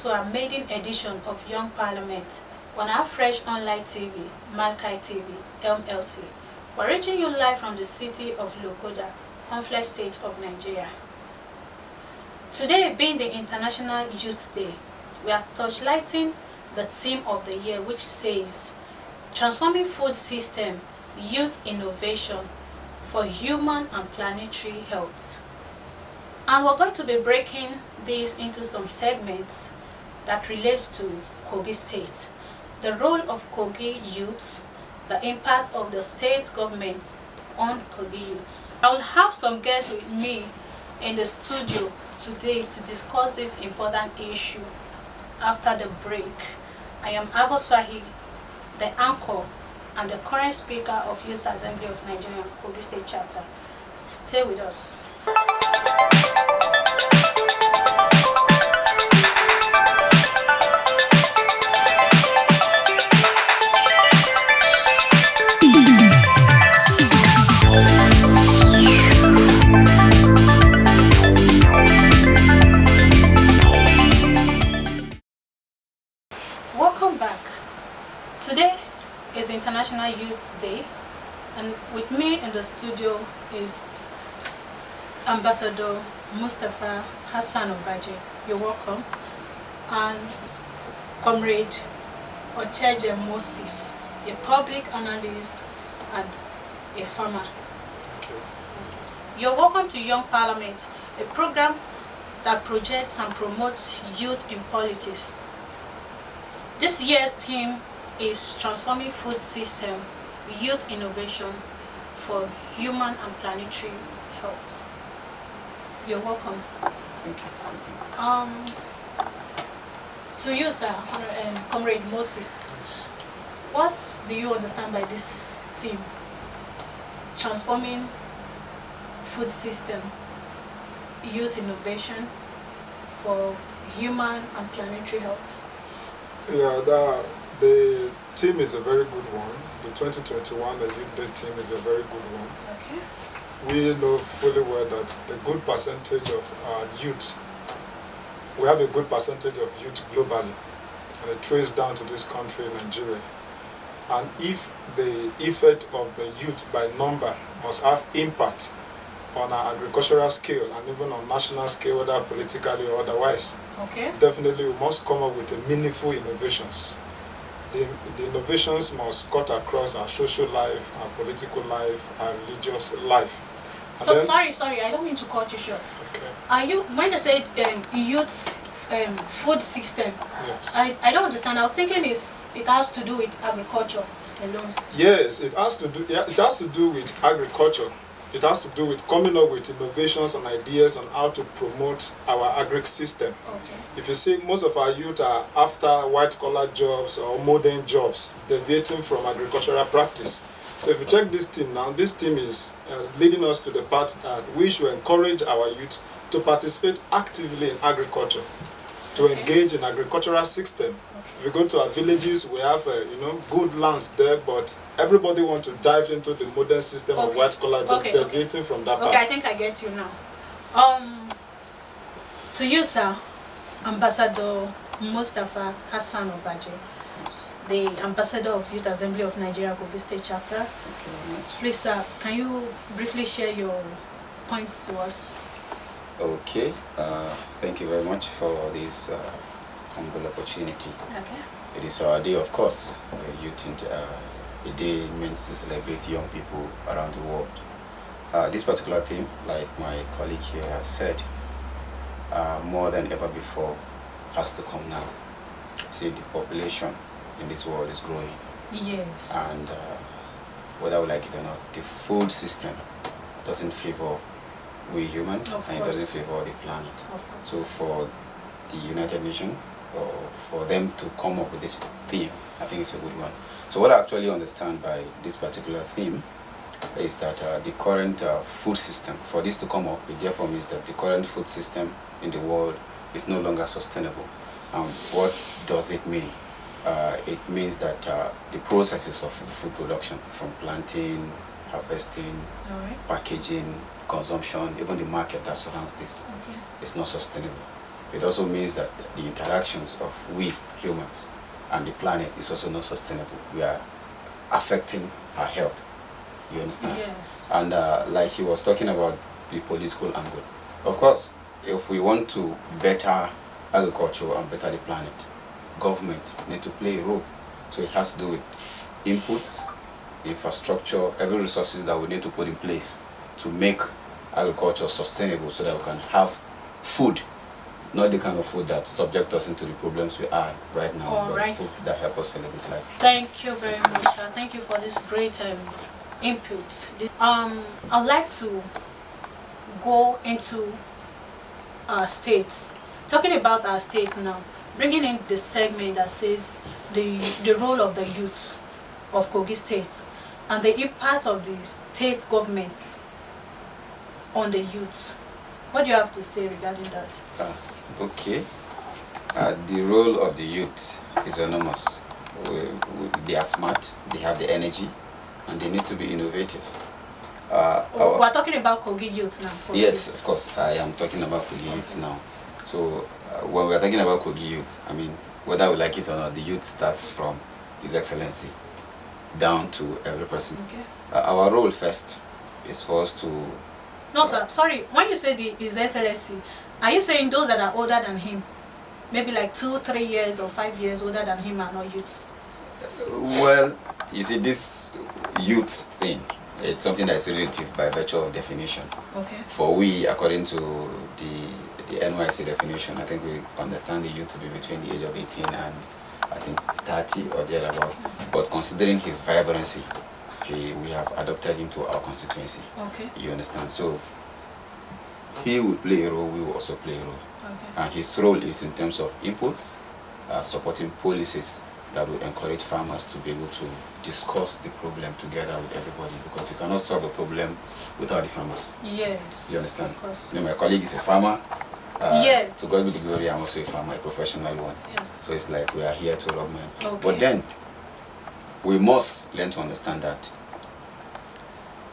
to our maiden edition of Young Parliament on our fresh online TV, Malkai TV, MLC. We're reaching you live from the city of Lokoja, Conflict State of Nigeria. Today being the International Youth Day, we are touchlighting the theme of the year, which says Transforming Food System, Youth Innovation for Human and Planetary Health. And we're going to be breaking this into some segments that relates to Kogi State, the role of Kogi youths, the impact of the state government on Kogi youths. I will have some guests with me in the studio today to discuss this important issue after the break. I am Avo Swahi, the anchor and the current speaker of Youth Assembly of Nigeria Kogi State Chapter. Stay with us. Welcome back. Today is International Youth Day, and with me in the studio is Ambassador Mustafa Hassan Obaje. You're welcome. And Comrade Ocheje Moses, a public analyst and a farmer. You're welcome to Young Parliament, a program that projects and promotes youth in politics. This year's theme is Transforming Food System, Youth Innovation for Human and Planetary Health. You're welcome. Thank you. To you, sir, Comrade Moses, Yes. what do you understand by this theme? Transforming Food System, Youth Innovation for Human and Planetary Health. Yeah, the team is a very good one. The 2021 Youth Day team is a very good one. Okay. We know fully well that the good percentage of youth, we have a good percentage of youth globally, and it traces down to this country, Nigeria. And if the effect of the youth by number must have impact on our agricultural scale and even on national scale, whether politically or otherwise, Okay. definitely we must come up with meaningful innovations. The innovations must cut across our social life, our political life, our religious life. And So then, sorry, I don't mean to cut you short. okay, Are you, when they say youth food system, yes. I don't understand. I was thinking it has to do with agriculture alone. Yes, it has to do. Yeah, it has to do with agriculture. It has to do with coming up with innovations and ideas on how to promote our agri system. Okay. If you see, most of our youth are after white-collar jobs or modern jobs, deviating from agricultural practice. So if you check this team now, this team is leading us to the part that we should encourage our youth to participate actively in agriculture, to Okay. engage in agricultural system. Okay. If you go to our villages, we have good lands there, but everybody wants to dive into the modern system of Okay. white-collar jobs, Okay, deviating from that Okay, I part. think I get you now. To you, sir, Ambassador Mustafa Hassan Obaje, the Ambassador of Youth Assembly of Nigeria Kogi State Chapter. Thank you very much. Please, sir, can you briefly share your points to us? Okay, thank you very much for this humble opportunity. Okay. It is our day, of course. A day meant to celebrate young people around the world. This particular theme, like my colleague here has said, more than ever before, has to come now. See, the population in this world is growing, Yes. and whether we like it or not, the food system doesn't favor we humans, Of and it course. doesn't favor the planet. Of course. So for the United Nations, or for them to come up with this theme, I think it's a good one. So what I actually understand by this particular theme is that the current food system, for this to come up, it therefore means that the current food system in the world is no longer sustainable. What does it mean? It means that the processes of food production, from planting, harvesting, All right. packaging, consumption, even the market that surrounds this, Okay. is not sustainable. it also means that the interactions of we humans and the planet is also not sustainable. We are affecting our health. You understand? Yes. And like he was talking about the political angle. Of course, if we want to better agriculture and better the planet, government need to play a role. So it has to do with inputs, infrastructure, every resources that we need to put in place to make agriculture sustainable so that we can have food, not the kind of food that subject us into the problems we are right now, All but right. food that help us celebrate life. Thank you very much, sir. Thank you for this great input. I'd like to go into our states. Talking about our states now, bringing in the segment that says the role of the youth of Kogi State and the impact of the state government on the youth. What do you have to say regarding that? Okay. The role of the youth is enormous. They are smart, they have the energy, and they need to be innovative. We're talking about Kogi youth now. Kogi Yes, youth. of course. I am talking about Kogi youth now. So when we are talking about Kogi youth, I mean, whether we like it or not, the youth starts from His Excellency down to every person. Okay. Our role first is for us to... No, sir. Sorry. When you say His Excellency, are you saying those that are older than him, maybe like 2, 3 years or 5 years older than him, are not youths? Well, you see, this youth thing, it's something that's relative by virtue of definition. Okay. For we, according to the NYC definition, I think we understand the youth to be between the age of 18 and I think 30 or thereabout. But considering his vibrancy, we have adopted him to our constituency. Okay. You understand? So he will play a role, we will also play a role. Okay. And his role is in terms of inputs, supporting policies that will encourage farmers to be able to discuss the problem together with everybody, because you cannot solve a problem without the farmers. Yes. You understand? Of course. You know, my colleague is a farmer. Yes. To God be the glory, I'm also a farmer, a professional one. Yes. So it's like we are here to rub men. Okay. But then, we must learn to understand that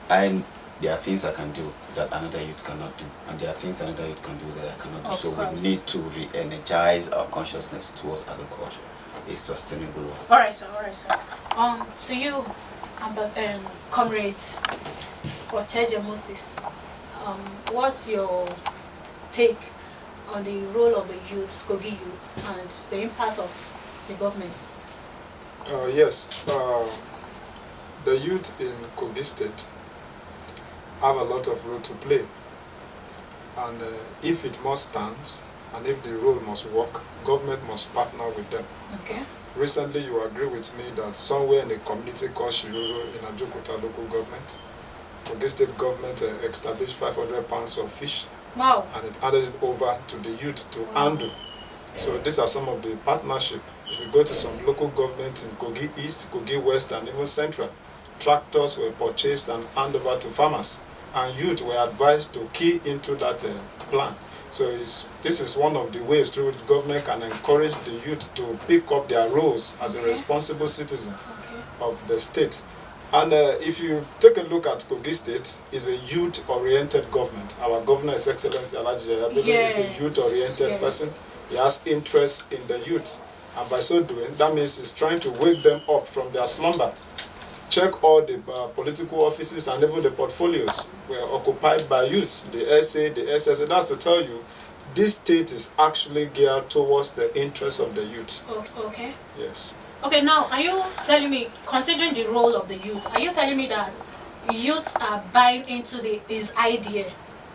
there are things I can do that another youth cannot do, and there are things another youth can do that I cannot do. Of So course. we need to re-energize our consciousness towards agriculture, a sustainable one. All right, sir. All right, sir. To you, Comrade Ocheje Moses, what's your take on the role of the youth, Kogi youth, and the impact of the government? Yes, the youth in Kogi State have a lot of role to play, and if it must stand and if the role must work, government must partner with them. Okay. Recently, you agree with me that somewhere in a community called Shiroro in Ajokuta local government, Kogi State government established 500 pounds of fish. Wow. And it added it over to the youth to handle. So these are some of the partnership. If you go to some local government in Kogi East, Kogi West, and even Central, tractors were purchased and handed over to farmers, and youth were advised to key into that plan. So this is one of the ways through which government can encourage the youth to pick up their roles as a responsible citizen of the state. And if you take a look at Kogi State, is a youth-oriented government. Our governor, His Excellency Alhaji Yaya Bello, is a youth-oriented person. He has interest in the youth, and by so doing, that means he's trying to wake them up from their slumber. Check all the political offices and even the portfolios were occupied by youths, the SA, the SSA. That's to tell you, this state is actually geared towards the interests of the youth. Okay. Yes. Okay, now, are you telling me, considering the role of the youth, are you telling me that youths are buying into his idea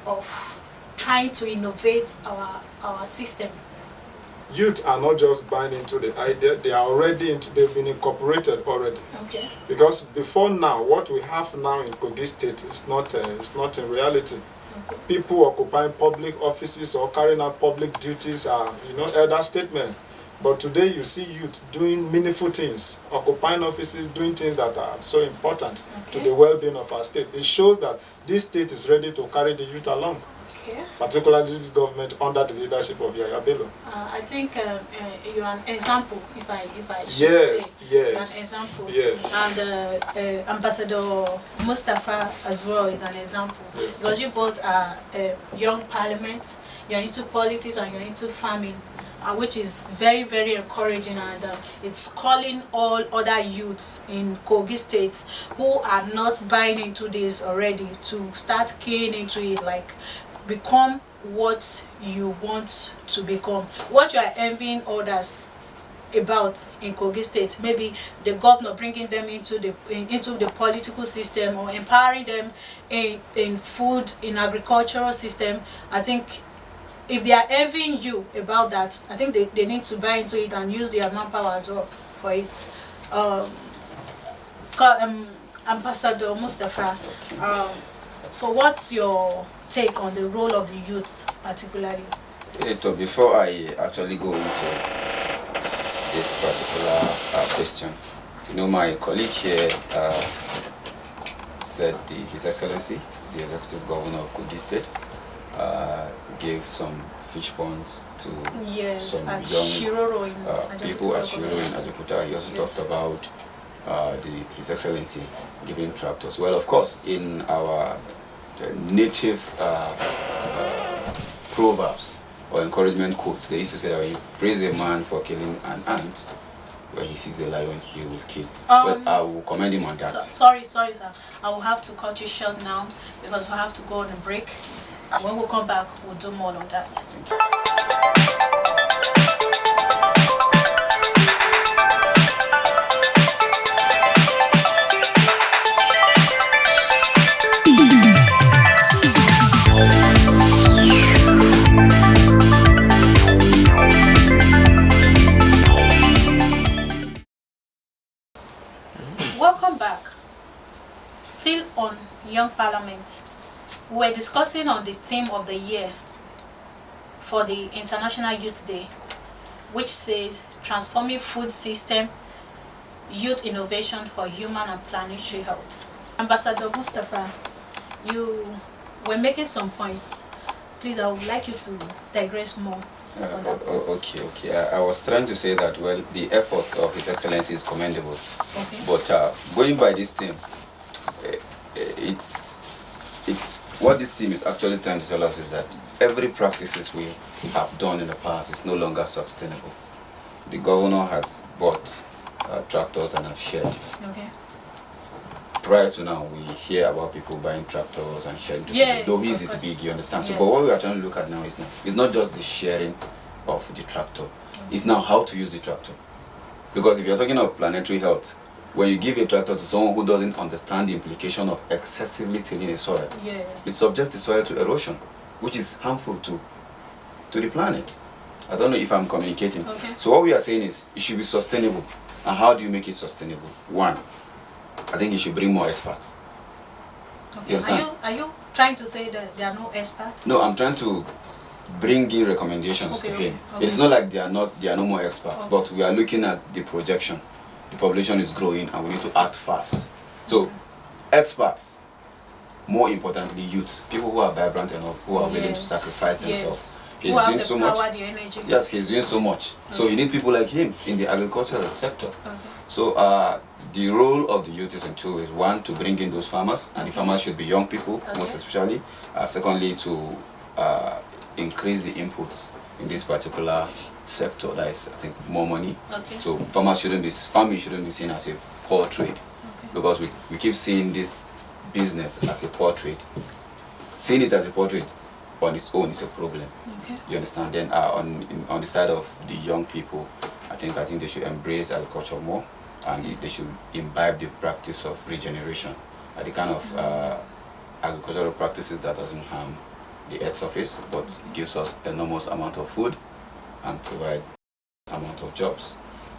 of trying to innovate our system? Youth are not just buying into the idea, they are already they've been incorporated already. Okay. Because before now, what we have now in Kogi State is not in reality. Okay. People occupying public offices or carrying out public duties are, elder statesmen. But today you see youth doing meaningful things, occupying offices, doing things that are so important to the well-being of our state. It shows that this state is ready to carry the youth along. Okay. particularly this government under the leadership of Yaya Bello. I think you're an example, if I should Yes, say. You're an yes, example. yes. And Ambassador Mustafa as well is an example. Yes. Because you both are young parliament, you're into politics and you're into farming. Which is very, very encouraging, and it's calling all other youths in Kogi State who are not buying into this already to start keying into it, like become what you want to become, what you are envying others about in Kogi State. Maybe the governor bringing them into the political system, or empowering them in food, in agricultural system. I think if they are envying you about that, I think they need to buy into it and use their manpower as well for it. Ambassador Mustafa, so what's your take on the role of the youth particularly? So before I actually go into this particular question, my colleague here said His Excellency, the Executive Governor of Kogi State, gave some fish ponds to some young people at Shiroro in Ajakuta. He also talked about His Excellency giving tractors. Well, of course, in our native proverbs or encouragement quotes, they used to say that when you praise a man for killing an ant, when he sees a lion, he will kill. But I will commend him on that. Sorry, sir. I will have to cut you short now because we have to go on a break. When we come back, we'll do more on that. Thank you. Welcome back. Still on Young Parliament. We're discussing on the theme of the year for the International Youth Day, which says transforming food system, youth innovation for human and planetary health. Ambassador Mustafa, you were making some points. Please, I would like you to digress more. Okay. I was trying to say that, well, the efforts of His Excellency is commendable. Okay. But going by this theme, it's what this team is actually trying to tell us is that every practices we have done in the past is no longer sustainable. The governor has bought tractors and have shared. Okay. Prior to now, we hear about people buying tractors and sharing. Yeah, though his is big, you understand. Yeah. So, but what we are trying to look at now is it's not just the sharing of the tractor. It's now how to use the tractor. Because if you're talking of planetary health, when you give a tractor to someone who doesn't understand the implication of excessively tilling a soil, it subjects the soil to erosion, which is harmful to the planet. I don't know if I'm communicating. Okay. So what we are saying is it should be sustainable. And how do you make it sustainable? One, I think you should bring more experts. Okay. Are you trying to say that there are no experts? No, I'm trying to bring in recommendations to him. Okay. It's not like there are no more experts, but we are looking at the projection. The population is growing and we need to act fast. So experts, more importantly youths, people who are vibrant enough, who are willing to sacrifice themselves. He's doing so much. Yes, he's doing so much. So you need people like him in the agricultural sector. Okay. So the role of the youth is in two ways. One, to bring in those farmers, and the farmers should be young people, most especially. Secondly, to increase the inputs in this particular sector. That is, I think, more money. Okay. So farming shouldn't be seen as a poor trade, because we keep seeing this business as a poor trade. Seeing it as a poor trade on its own is a problem. Okay. You understand? Then on the side of the young people, I think they should embrace agriculture more, and they should imbibe the practice of regeneration, the kind of agricultural practices that doesn't harm the earth surface, but gives us enormous amount of food and provide amount of jobs.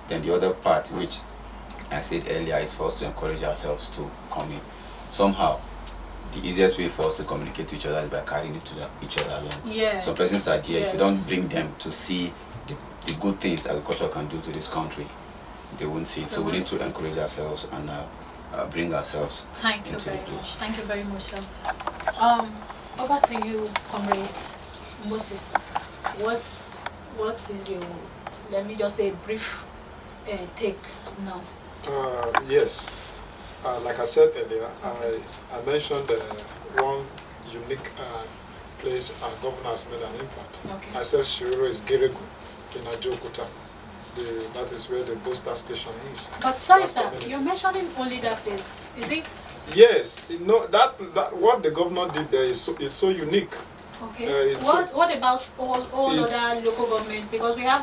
Then the other part, which I said earlier, is for us to encourage ourselves to come in. Somehow, the easiest way for us to communicate to each other is by carrying each other along. Yeah. Some persons are there. If you don't bring them to see the good things agriculture can do to this country, they won't see it. So we need to encourage ourselves and bring ourselves Thank you into very the place. much. Thank you very much, sir. Over to you, comrades. Moses, what is your, let me just say, brief take now? Yes. Like I said earlier, I mentioned one unique place our governor has made an impact. Okay. I said Shiro is Geregu in Ajokuta. That is where the booster station is. But sorry, That sir, community. you're mentioning only that place. Is it? Yes, you know, that what the governor did there is it's so unique. Okay. It's What about all It's- other local government? Because we have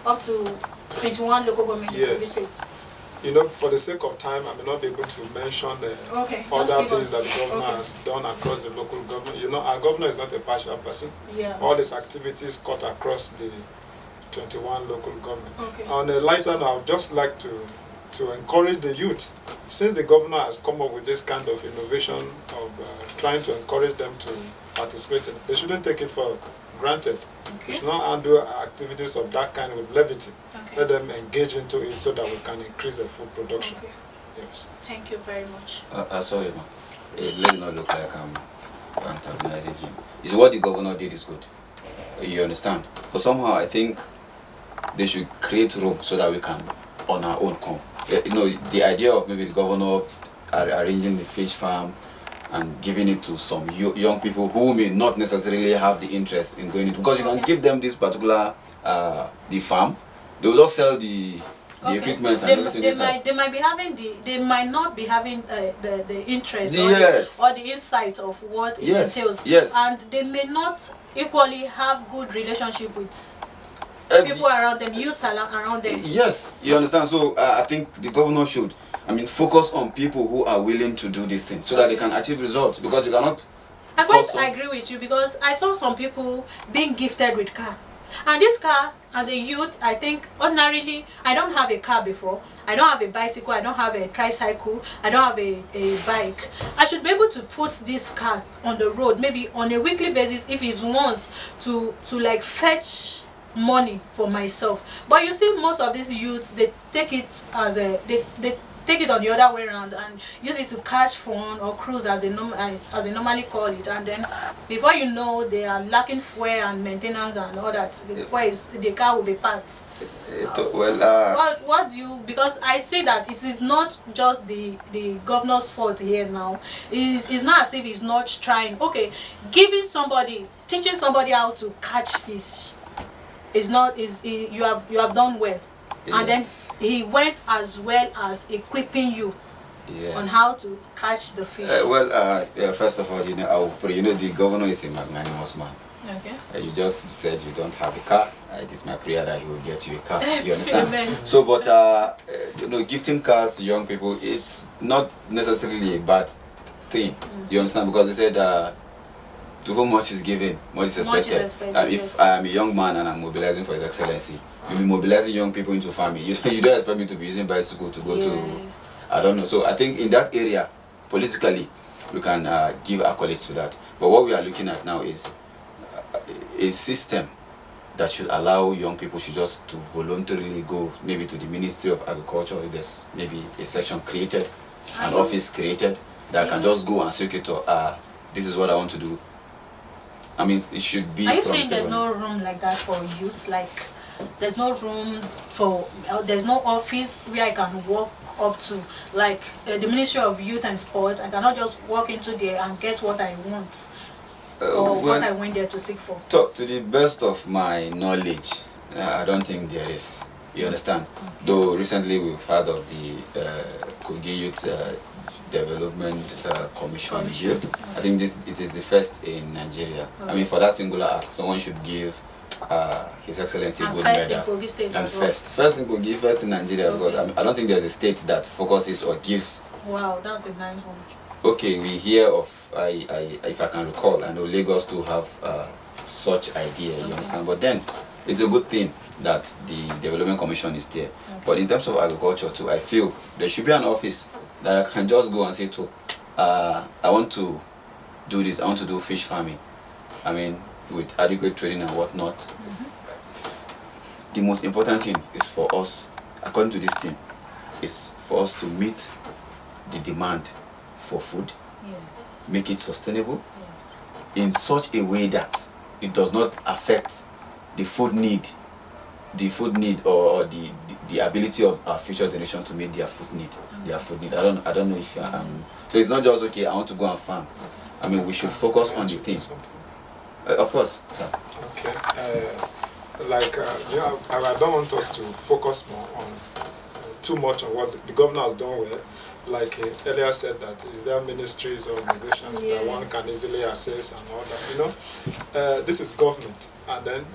up to 21 local government in Kogi Yes. State. You know, for the sake of time, I may not be able to mention the Okay. just other give things us- that the governor okay. has done across the local government. You know, our governor is not a partial person. Yeah. All his activities cut across the 21 local government. Okay. On a lighter note, I would just like to encourage the youth, since the governor has come up with this kind of innovation of trying to encourage them to participate in it, they shouldn't take it for granted. They Okay. should not handle activities of that kind with levity. Okay. Let them engage into it so that we can increase the food production. Okay. Yes. Thank you very much. Sorry, ma. Let it not look like I'm antagonizing him. Is what the governor did is good. You understand? But somehow I think they should create room so that we can, on our own, come. You know, the idea of maybe the governor arranging the fish farm and giving it to some young people who may not necessarily have the interest in going into, because you can give them this particular the farm, they will just sell the equipment and everything inside. They might be having they might not be having the interest Yes. or the insight of what it Yes, entails. yes. And they may not equally have good relationship with Every- people around them, youths around them. Yes, you understand. So I think the governor should, focus on people who are willing to do these things so that they can achieve results. Because you cannot. I'm going force to some- agree with you, because I saw some people being gifted with car. And this car, as a youth, I think ordinarily, I don't have a car before. I don't have a bicycle. I don't have a tricycle. I don't have a bike. I should be able to put this car on the road, maybe on a weekly basis, if it wants to like fetch money for myself. But you see, most of these youths, they take it as they take it on the other way around and use it to catch fun or cruise, as they normally call it, and then before you know, they are lacking fuel and maintenance and all that. Before the car will be packed. What do you, because I say that it is not just the governor's fault here now. It's not as if he's not trying. Okay, teaching somebody how to catch fish is not, you have done well. And then Yes. he went as well as equipping you Yes. on how to catch the fish. First of all, I will pray. The governor is a magnanimous man. Okay. You just said you don't have a car. It is my prayer that he will get you a car. You understand? Amen. So, but gifting cars to young people, it's not necessarily a bad thing. You understand? Because they said, to whom much is given, much is expected. Much is expected, If yes. I am a young man and I'm mobilizing for His Excellency, you'll be mobilizing young people into farming. You don't expect me to be using bicycle to go Yes. to, I don't know. So I think in that area, politically, we can give accolades to that. But what we are looking at now is a system that should allow young people just to voluntarily go maybe to the Ministry of Agriculture, if there's maybe a section created, an office created, that can just go and say, okay, this is what I want to do. It should be. Are you from saying there's no room like that for youths? Like, there's no room for, there's no office where I can walk up to, like the Ministry of Youth and Sport? I cannot just walk into there and get what I want, or what I went there to seek for. To the best of my knowledge, I don't think there is. You understand? Okay. Though recently we've heard of the Kogi Youth Development Commission. I think it is the first in Nigeria. Okay. For that singular act, someone should give His Excellency And good first medal. in Kogi State And as well. first in Kogi, first in Nigeria, Okay. because I don't think there's a state that focuses or gives. Wow, that's a nice one. Okay, we hear of, if I can recall, I know Lagos to have such idea, you understand? But then, it's a good thing that the Development Commission is there. Okay. But in terms of agriculture too, I feel there should be an office that I can just go and say to, I want to do this, I want to do fish farming. With adequate training and whatnot. The most important thing is for us, according to this thing, is for us to meet the demand for food, Yes. make it sustainable, Yes. in such a way that it does not affect the food need or the ability of our future generation to meet their food need. I don't know if so it's not just okay, I want to go and farm. I mean, we should focus on the thing. Of course, sir. Okay. I don't want us to focus more on too much on what the governor has done well. Like he earlier said, that is there ministries, organizations that one can easily access and all that. This is government, and then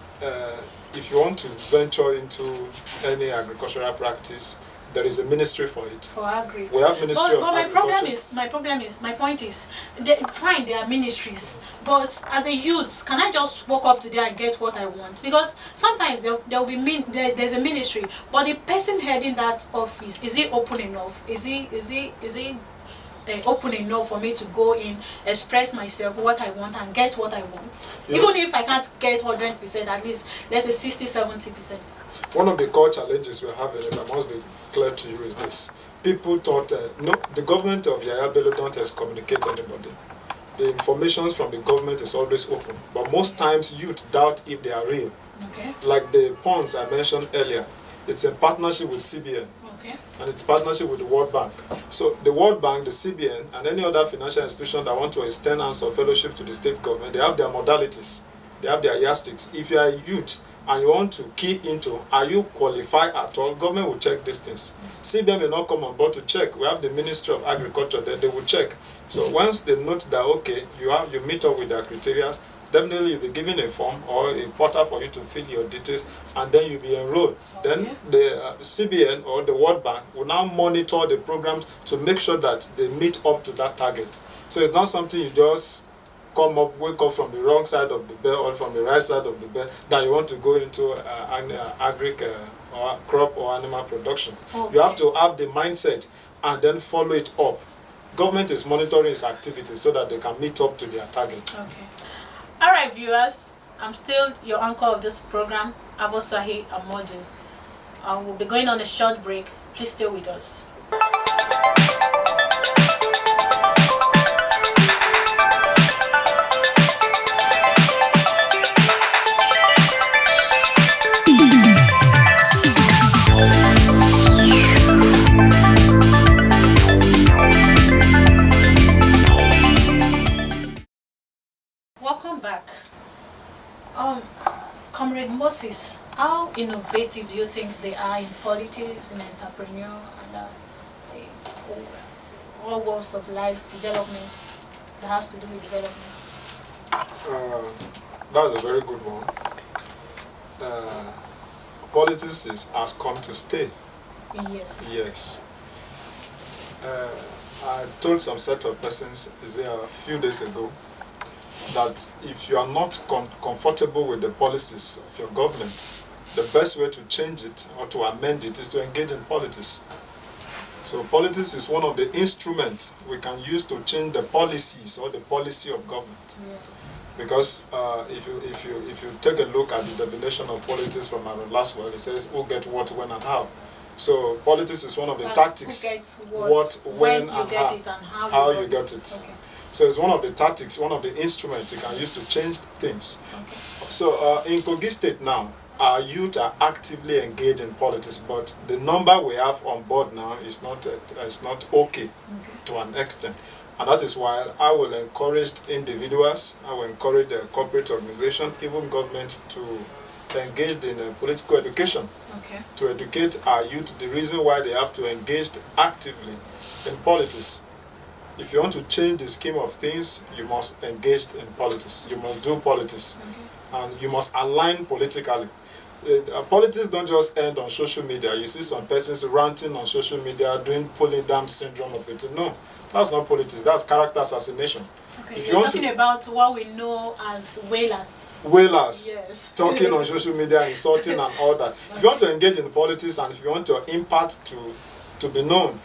if you want to venture into any agricultural practice, there is a ministry for it. For agri. We have ministry of agriculture. My point is, fine, there are ministries, but as a youth, can I just walk up to there and get what I want? Because sometimes there will be there's a ministry, but the person heading that office, is he open enough? Is he open enough for me to go in, express myself, what I want, and get what I want? Yeah. Even if I can't get 100%, at least let's say 60-70%. One of the core challenges we're having, if I must be clear to you, is this. People thought, no, the government of Yaya Bello don't excommunicate anybody. The information from the government is always open. But most times youth doubt if they are real. Okay. Like the ponds I mentioned earlier, it's a partnership with CBN. Okay. And it's partnership with the World Bank. So the World Bank, the CBN, and any other financial institution that want to extend hands of fellowship to the state government, they have their modalities. They have their yardsticks. If you are a youth and you want to key into, are you qualified at all, government will check these things. CBN may not come on board to check. We have the Ministry of Agriculture, they will check. So once they note that, okay, you meet up with their criteria, definitely you'll be given a form or a portal for you to fill your details, and then you'll be enrolled. Okay. Then the CBN or the World Bank will now monitor the programs to make sure that they meet up to that target. So it's not something you just wake up from the wrong side of the bed or from the right side of the bed that you want to go into or crop or animal production. Okay. You have to have the mindset and then follow it up. Government is monitoring its activities so that they can meet up to their target. Okay. All right, viewers, I'm still your anchor of this program, Avoswahi Amodu. We'll be going on a short break. Please stay with us. Welcome back. Comrade Moses, how innovative do you think they are in politics, in entrepreneur, and all walks of life development that has to do with development? That's a very good one. Politics has come to stay. Yes. Yes. I told some set of persons a few days ago that if you are not comfortable with the policies of your government, the best way to change it or to amend it is to engage in politics. So politics is one of the instruments we can use to change the policies or the policy of government. Yes. Because if you take a look at the definition of politics from our last word, it says who get what, when, and how. So politics is one of the tactics. Who gets what, when, you and get how. it, and how you get it. Okay. So it's one of the tactics, one of the instruments you can use to change things. Okay. So in Kogi State now, our youth are actively engaged in politics, but the number we have on board now is not okay to an extent. And that is why I will encourage individuals, I will encourage the corporate organization, even government to engage in political education, to educate our youth the reason why they have to engage actively in politics. If you want to change the scheme of things, you must engage in politics. You must do politics. And you must align politically. Politics don't just end on social media. You see some persons ranting on social media, doing pulling down syndrome of it. No, that's not politics. That's character assassination. Okay, if you're talking about what we know as whalers. Whalers. Yes. Talking on social media, insulting and all that. If you want to engage in politics and if you want your impact to be known,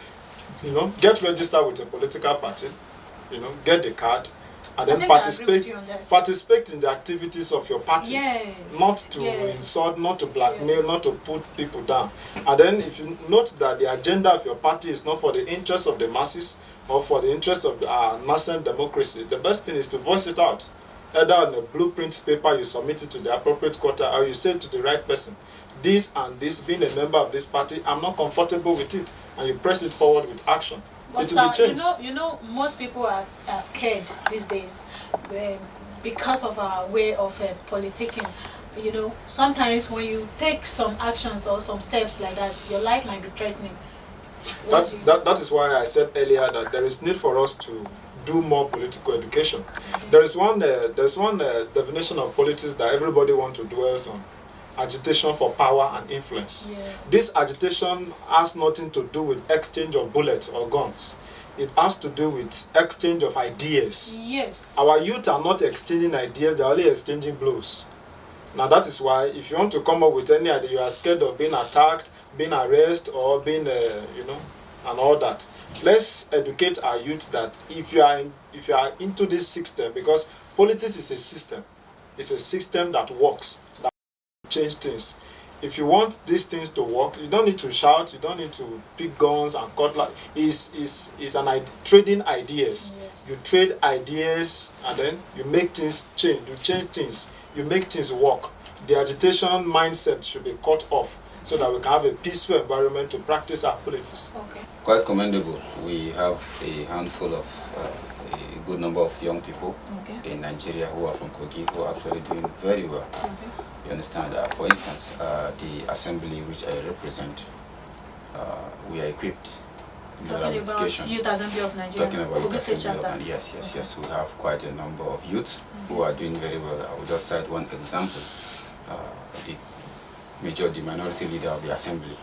get registered with a political party, get the card, and then participate in the activities of your party. Yes. Not to insult, not to blackmail, not to put people down. And then if you note that the agenda of your party is not for the interests of the masses or for the interests of nascent democracy, the best thing is to voice it out. Either on a blueprint paper, you submit it to the appropriate quarter, or you say to the right person, this and this, being a member of this party, I'm not comfortable with it, and you press it forward with action. But it will be changed. Most people are scared these days because of our way of politicking. Sometimes when you take some actions or some steps like that, your life might be threatening. That is why I said earlier that there is need for us to do more political education. Okay. There is one definition of politics that everybody wants to dwell on: agitation for power and influence. Yeah. This agitation has nothing to do with exchange of bullets or guns. It has to do with exchange of ideas. Yes. Our youth are not exchanging ideas; they are only exchanging blows. Now that is why, if you want to come up with any idea, you are scared of being attacked, being arrested, or being, and all that. Let's educate our youth that if you are into this system, because politics is a system. It's a system that works, that change things. If you want these things to work, you don't need to shout, you don't need to pick guns and cutlass. It's trading ideas. Yes. You trade ideas, and then you make things change. You change things. You make things work. The agitation mindset should be cut off so that we can have a peaceful environment to practice our politics. Okay. Quite commendable. We have a handful of a good number of young people in Nigeria who are from Kogi who are actually doing very well. Okay. You understand? For instance, the assembly which I represent, we are equipped. Talking about Youth Assembly of Nigeria. Talking about Youth Assembly of yes. We have quite a number of youths who are doing very well. I will just cite one example. The minority leader of the assembly,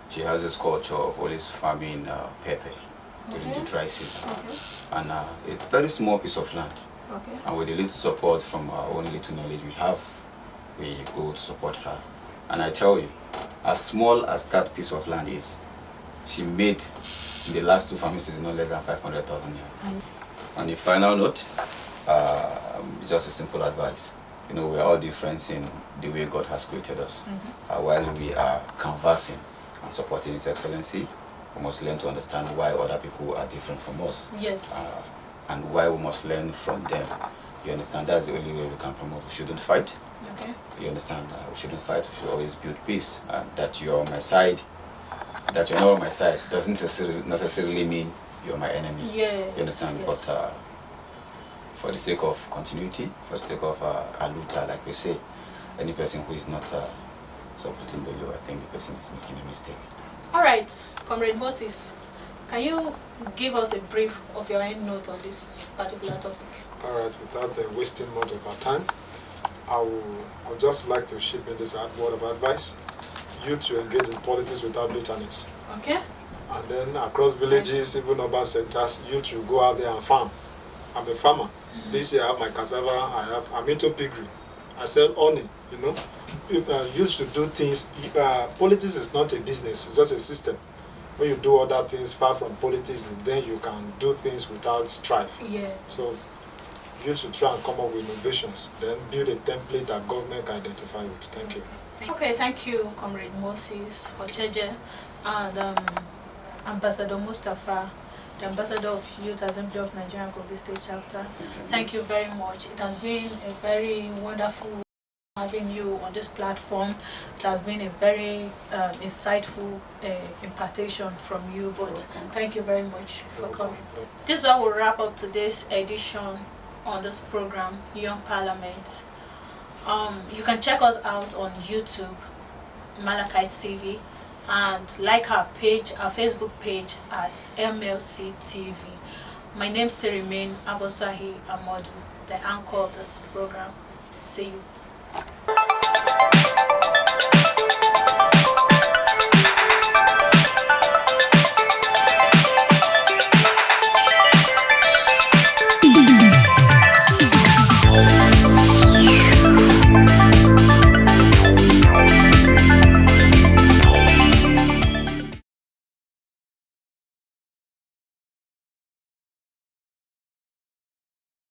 she has this culture of always farming pepper during the dry season. And a very small piece of land. And with a little support from our own little knowledge we go to support her. And I tell you, as small as that piece of land is, she made in the last 2 farming seasons no less than 500,000 naira. On the final note, just a simple advice. We are all different in the way God has created us. While we are conversing and supporting His Excellency, we must learn to understand why other people are different from us. Yes. And why we must learn from them. You understand? That's the only way we can promote. We shouldn't fight. Okay. You understand? We shouldn't fight. We should always build peace. That you're on my side, that you're not on my side, doesn't necessarily mean you're my enemy. Yeah. You understand? Yes. But for the sake of continuity, for the sake of aluta, like we say, any person who is not supporting the law, I think the person is making a mistake. All right, Comrade Moses, can you give us a brief of your end note on this particular topic? All right, without wasting much of our time, I would just like to ship in this word of advice. Youth to engage in politics without bitterness. Okay. And then across villages, even urban centers, youth should go out there and farm. I'm a farmer. This year I have my cassava, I'm into piggery. I sell honey, Youth should do things. Politics is not a business, it's just a system. When you do other things far from politics, then you can do things without strife. Yes. So you should try and come up with innovations, then build a template that government can identify with. Thank you. Okay, thank you, Comrade Moses Ocheje, and Ambassador Mustafa, the Ambassador of Youth Assembly of Nigeria Kogi State Chapter. Thank you very much. It has been a very wonderful having you on this platform. It has been a very insightful impartation from you, but thank you very much for coming. This is where we'll wrap up today's edition on this program, Young Parliament. You can check us out on YouTube, Malachite TV, and like our page, our Facebook page at MLC TV. My name still remains Avoswahi Amodu, the anchor of this program. See you.